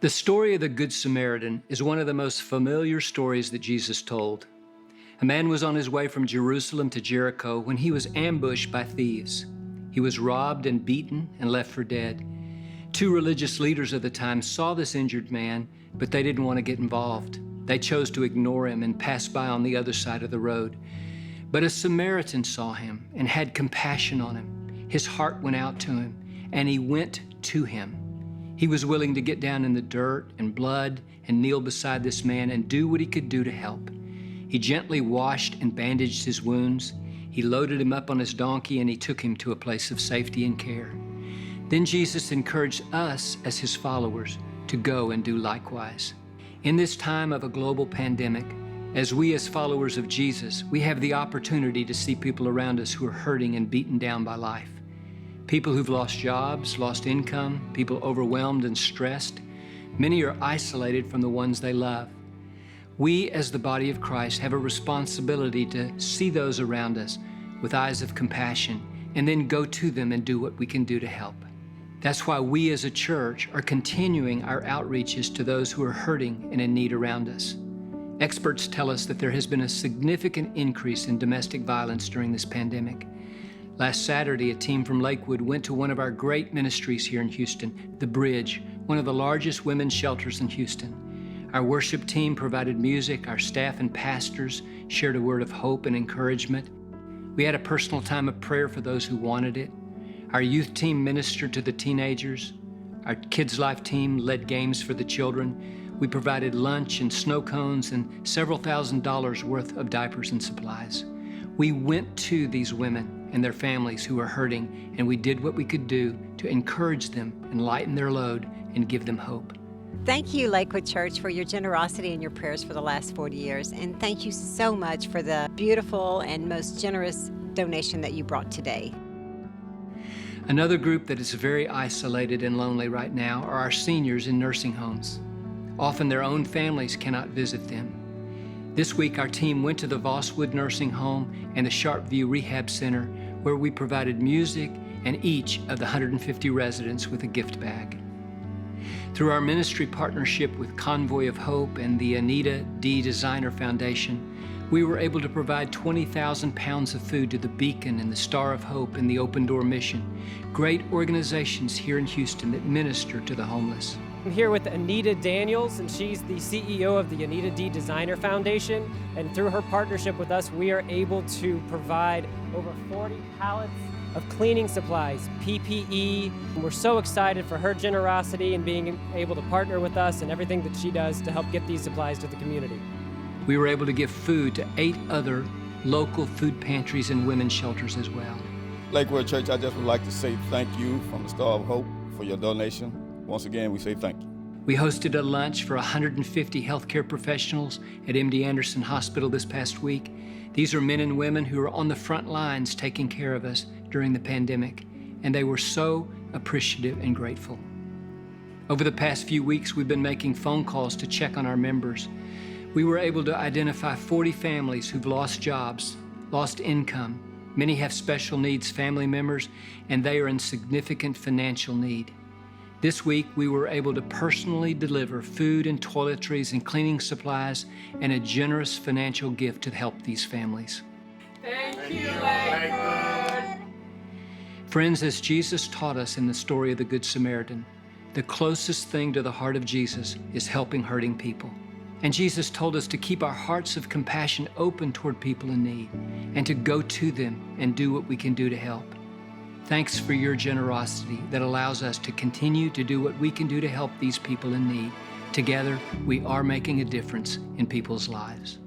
The story of the Good Samaritan is one of the most familiar stories that Jesus told. A man was on his way from Jerusalem to Jericho when he was ambushed by thieves. He was robbed and beaten and left for dead. Two religious leaders of the time saw this injured man, but they didn't want to get involved. They chose to ignore him and pass by on the other side of the road. But a Samaritan saw him and had compassion on him. His heart went out to him, and he went to him. He was willing to get down in the dirt and blood and kneel beside this man and do what he could do to help. He gently washed and bandaged his wounds. He loaded him up on his donkey, and he took him to a place of safety and care. Then Jesus encouraged us as his followers to go and do likewise. In this time of a global pandemic, as we as followers of Jesus, we have the opportunity to see people around us who are hurting and beaten down by life. People who've lost jobs, lost income, people overwhelmed and stressed. Many are isolated from the ones they love. We, as the body of Christ, have a responsibility to see those around us with eyes of compassion and then go to them and do what we can do to help. That's why we as a church are continuing our outreaches to those who are hurting and in need around us. Experts tell us that there has been a significant increase in domestic violence during this pandemic. Last Saturday, a team from Lakewood went to one of our great ministries here in Houston, The Bridge, one of the largest women's shelters in Houston. Our worship team provided music, our staff and pastors shared a word of hope and encouragement. We had a personal time of prayer for those who wanted it. Our youth team ministered to the teenagers. Our Kids Life team led games for the children. We provided lunch and snow cones and several $1,000s worth of diapers and supplies. We went to these women and their families who are hurting, and we did what we could do to encourage them and lighten their load and give them hope. Thank you, Lakewood Church, for your generosity and your prayers for the last 40 years. And thank you so much for the beautiful and most generous donation that you brought today. Another group that is very isolated and lonely right now are our seniors in nursing homes. Often their own families cannot visit them. This week, our team went to the Vosswood Nursing Home and the Sharpview Rehab Center, where we provided music and each of the 150 residents with a gift bag. Through our ministry partnership with Convoy of Hope and the Anita D Designer Foundation, we were able to provide 20,000 pounds of food to the Beacon and the Star of Hope and the Open Door Mission, great organizations here in Houston that minister to the homeless. I'm here with Anita Daniels, and she's the CEO of the Anita D Designer Foundation. And through her partnership with us, we are able to provide over 40 pallets of cleaning supplies, PPE. We're so excited for her generosity and being able to partner with us and everything that she does to help get these supplies to the community. We were able to give food to 8 other local food pantries and women's shelters as well. Lakewood Church, I just would like to say thank you from the Star of Hope for your donation. Once again, we say thank you. We hosted a lunch for 150 healthcare professionals at MD Anderson Hospital this past week. These are men and women who are on the front lines taking care of us during the pandemic, and they were so appreciative and grateful. Over the past few weeks, we've been making phone calls to check on our members. We were able to identify 40 families who've lost jobs, lost income. Many have special needs family members, and they are in significant financial need. This week, we were able to personally deliver food and toiletries and cleaning supplies and a generous financial gift to help these families. Thank you, Lakewood. Friends, as Jesus taught us in the story of the Good Samaritan, the closest thing to the heart of Jesus is helping hurting people. And Jesus told us to keep our hearts of compassion open toward people in need and to go to them and do what we can do to help. Thanks for your generosity that allows us to continue to do what we can do to help these people in need. Together, we are making a difference in people's lives.